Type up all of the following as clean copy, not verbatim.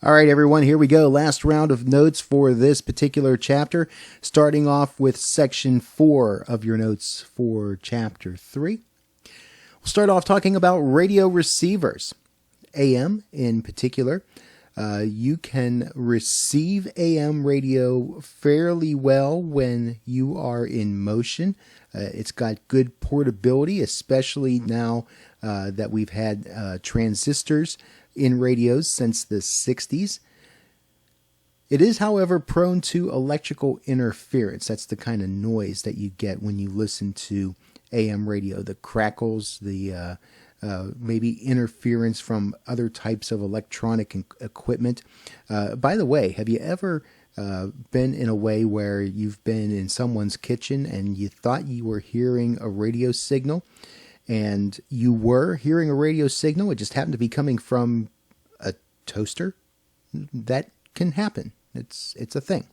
All right, everyone, here we go. Last round of notes for this particular chapter, starting off with section 4 of your notes for chapter 3. We'll start off talking about radio receivers, AM in particular. You can receive AM radio fairly well when you are in motion. It's got good portability, especially now that we've had transistors in radios since the 60s. It is, however, prone to electrical interference. That's the kind of noise that you get when you listen to AM radio. The crackles, the maybe interference from other types of electronic equipment. By the way, have you ever been in a way where you've been in someone's kitchen and you thought you were hearing a radio signal? And you were hearing a radio signal, it just happened to be coming from a toaster? That can happen. It's a thing.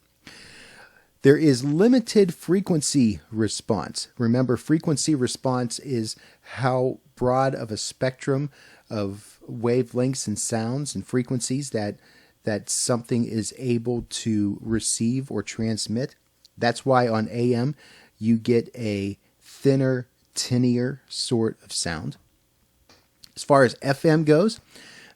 There is limited frequency response. Remember, frequency response is how broad of a spectrum of wavelengths and sounds and frequencies that something is able to receive or transmit. That's why on AM you get a thinner, tinnier sort of sound. As far as FM goes,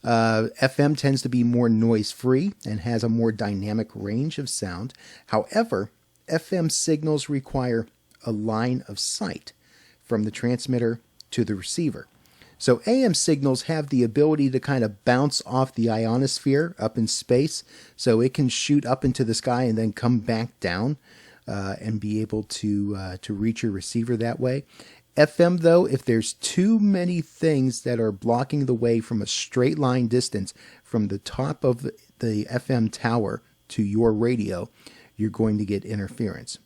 FM tends to be more noise-free and has a more dynamic range of sound. However, FM signals require a line of sight from the transmitter to the receiver. So AM signals have the ability to kind of bounce off the ionosphere up in space, so it can shoot up into the sky and then come back down and be able to reach your receiver that way. FM, though, if there's too many things that are blocking the way from a straight line distance from the top of the FM tower to your radio, you're going to get interference.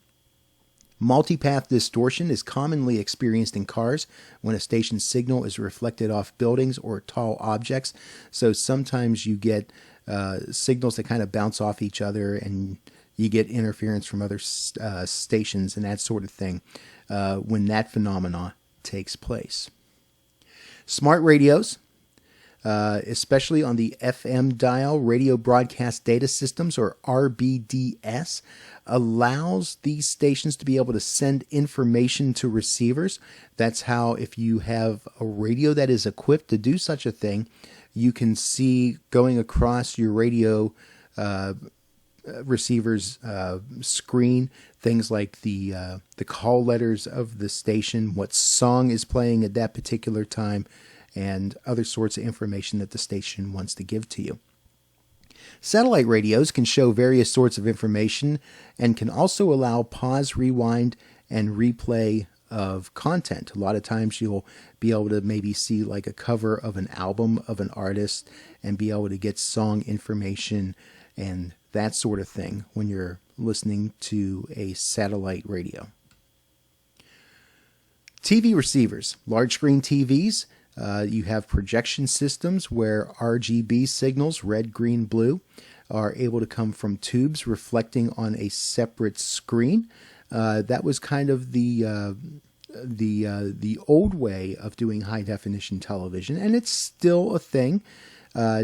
Multipath distortion is commonly experienced in cars when a station's signal is reflected off buildings or tall objects. So sometimes you get signals that kind of bounce off each other, and you get interference from other stations and that sort of thing when that phenomena takes place. Smart radios, especially on the FM dial, radio broadcast data systems, or RBDS, allows these stations to be able to send information to receivers. That's how, if you have a radio that is equipped to do such a thing, you can see going across your radio receiver's screen things like the call letters of the station, what song is playing at that particular time, and other sorts of information that the station wants to give to you. Satellite radios can show various sorts of information and can also allow pause, rewind, and replay of content. A lot of times you'll be able to maybe see like a cover of an album of an artist and be able to get song information and that sort of thing when you're listening to a satellite radio. TV receivers, large screen TVs. You have projection systems where RGB signals, red, green, blue, are able to come from tubes reflecting on a separate screen. That was kind of the old way of doing high definition television, and it's still a thing.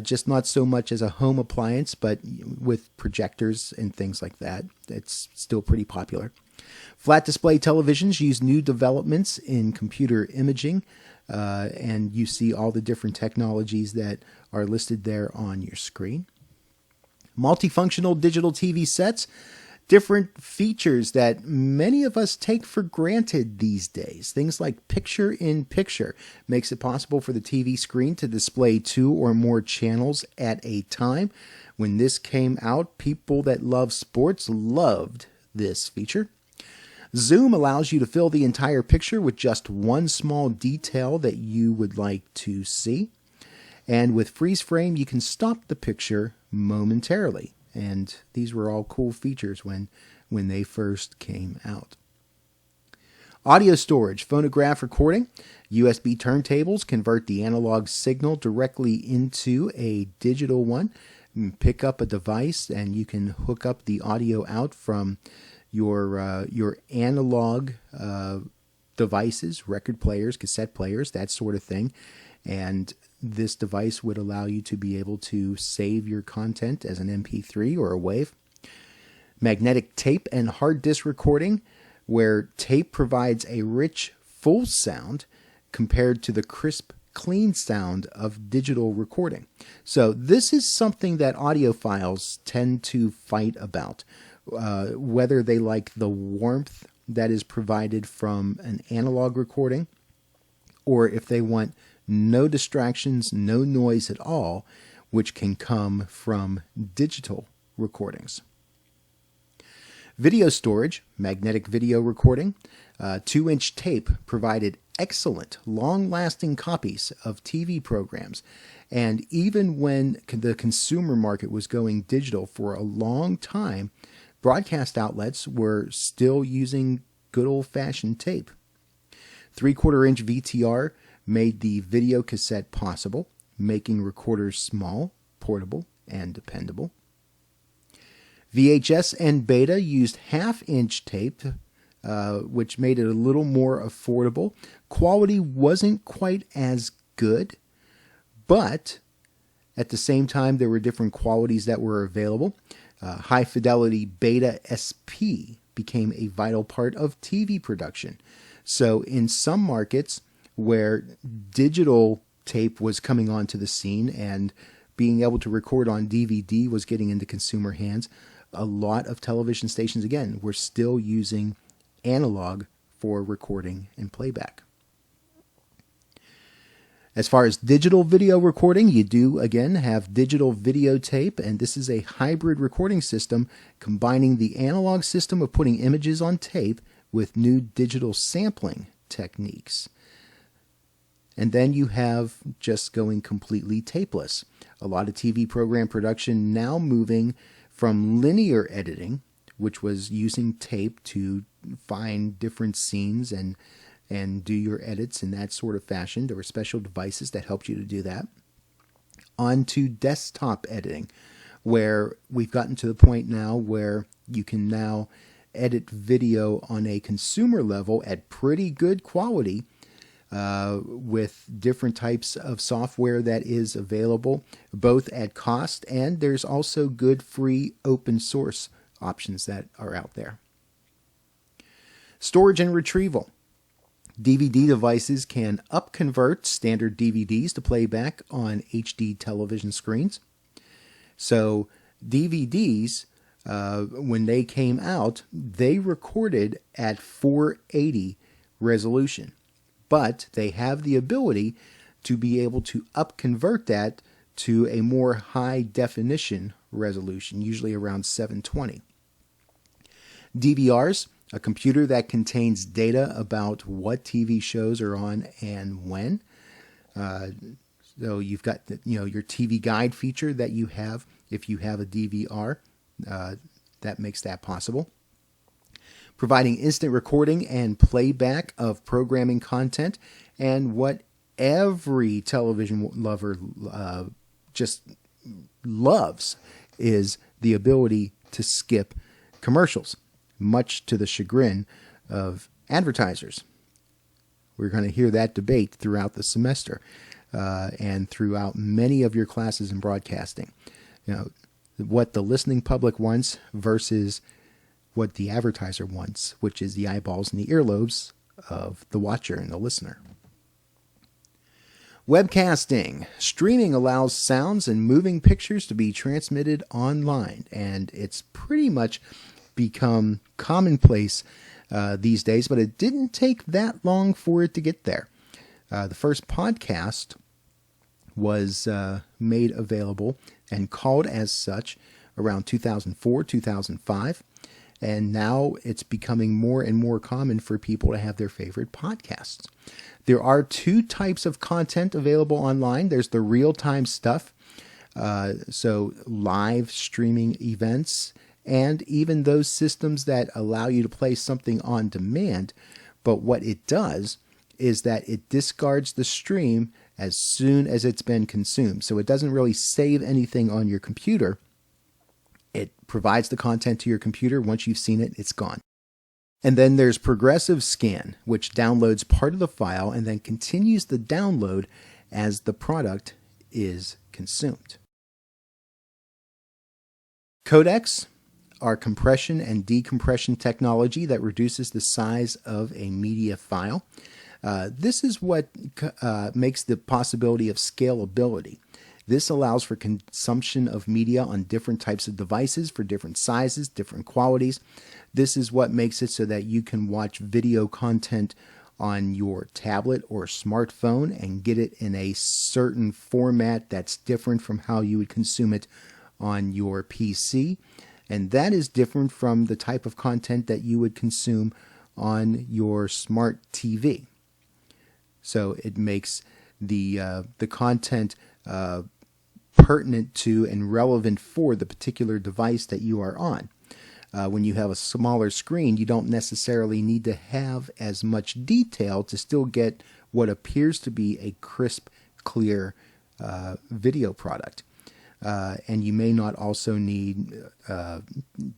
Just not so much as a home appliance, but with projectors and things like that. It's still pretty popular. Flat display televisions use new developments in computer imaging, and you see all the different technologies that are listed there on your screen. Multifunctional digital TV sets. Different features that many of us take for granted these days. Things like picture-in-picture makes it possible for the TV screen to display 2 or more channels at a time. When this came out, people that love sports loved this feature. Zoom allows you to fill the entire picture with just one small detail that you would like to see. And with freeze frame, you can stop the picture momentarily. And these were all cool features when they first came out. Audio storage, phonograph recording. USB turntables convert the analog signal directly into a digital one. You can pick up a device and you can hook up the audio out from your analog devices, record players, cassette players, that sort of thing. And this device would allow you to be able to save your content as an MP3 or a WAV. Magnetic tape and hard disk recording, where tape provides a rich, full sound compared to the crisp, clean sound of digital recording. So this is something that audiophiles tend to fight about, whether they like the warmth that is provided from an analog recording, or if they want no distractions, no noise at all, which can come from digital recordings. Video storage, magnetic video recording. 2-inch tape provided excellent, long-lasting copies of TV programs. And even when the consumer market was going digital for a long time, broadcast outlets were still using good old-fashioned tape. 3/4-inch VTR made the video cassette possible, making recorders small, portable, and dependable. VHS and Beta used 1/2-inch tape, which made it a little more affordable. Quality wasn't quite as good, but at the same time, there were different qualities that were available. High-fidelity Beta SP became a vital part of TV production. So in some markets where digital tape was coming onto the scene and being able to record on DVD was getting into consumer hands, a lot of television stations, again, were still using analog for recording and playback. As far as digital video recording, you do, again, have digital videotape, and this is a hybrid recording system combining the analog system of putting images on tape with new digital sampling techniques. And then you have just going completely tapeless. A lot of TV program production now moving from linear editing, which was using tape to find different scenes and do your edits in that sort of fashion. There were special devices that helped you to do that. On to desktop editing, where we've gotten to the point now where you can now edit video on a consumer level at pretty good quality, with different types of software that is available, both at cost, and there's also good free open source options that are out there. Storage and retrieval. DVD devices can upconvert standard DVDs to playback on HD television screens. So DVDs, when they came out, they recorded at 480 resolution. But they have the ability to be able to upconvert that to a more high definition resolution, usually around 720. DVRs, a computer that contains data about what TV shows are on and when. So you've got your TV guide feature that you have if you have a DVR. That makes that possible. Providing instant recording and playback of programming content, and what every television lover just loves is the ability to skip commercials, much to the chagrin of advertisers. We're going to hear that debate throughout the semester and throughout many of your classes in broadcasting. What the listening public wants versus what the advertiser wants, which is the eyeballs and the earlobes of the watcher and the listener. Webcasting. Streaming allows sounds and moving pictures to be transmitted online, and it's pretty much become commonplace these days, but it didn't take that long for it to get there. The first podcast was made available and called as such around 2004, 2005. And now it's becoming more and more common for people to have their favorite podcasts. There are two types of content available online. There's the real-time stuff, so live streaming events, and even those systems that allow you to play something on demand. But what it does is that it discards the stream as soon as it's been consumed. So it doesn't really save anything on your computer. It provides the content to your computer. Once you've seen it, it's gone. And then there's progressive scan, which downloads part of the file and then continues the download as the product is consumed. Codecs are compression and decompression technology that reduces the size of a media file. This is what makes the possibility of scalability. This allows for consumption of media on different types of devices for different sizes, different qualities. This is what makes it so that you can watch video content on your tablet or smartphone and get it in a certain format that's different from how you would consume it on your PC. And that is different from the type of content that you would consume on your smart TV. So it makes the content pertinent to and relevant for the particular device that you are on. When you have a smaller screen, you don't necessarily need to have as much detail to still get what appears to be a crisp, clear video product. And you may not also need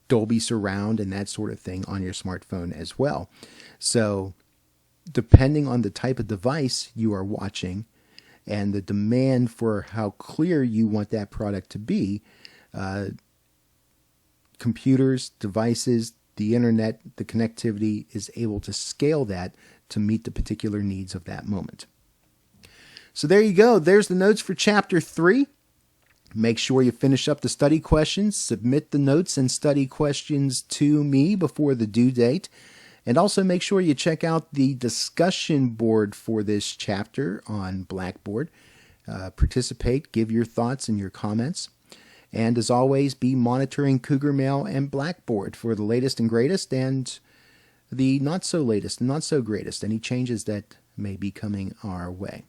Dolby Surround and that sort of thing on your smartphone as well. So depending on the type of device you are watching and the demand for how clear you want that product to be, computers, devices, the internet, the connectivity is able to scale that to meet the particular needs of that moment. So there you go. There's the notes for Chapter 3. Make sure you finish up the study questions, submit the notes and study questions to me before the due date, and also make sure you check out the discussion board for this chapter on Blackboard. Participate, give your thoughts and your comments. And as always, be monitoring Cougar Mail and Blackboard for the latest and greatest and the not so latest and not so greatest, any changes that may be coming our way.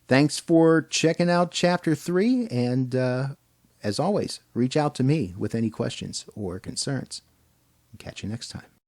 Thanks for checking out Chapter 3, and as always, reach out to me with any questions or concerns. Catch you next time.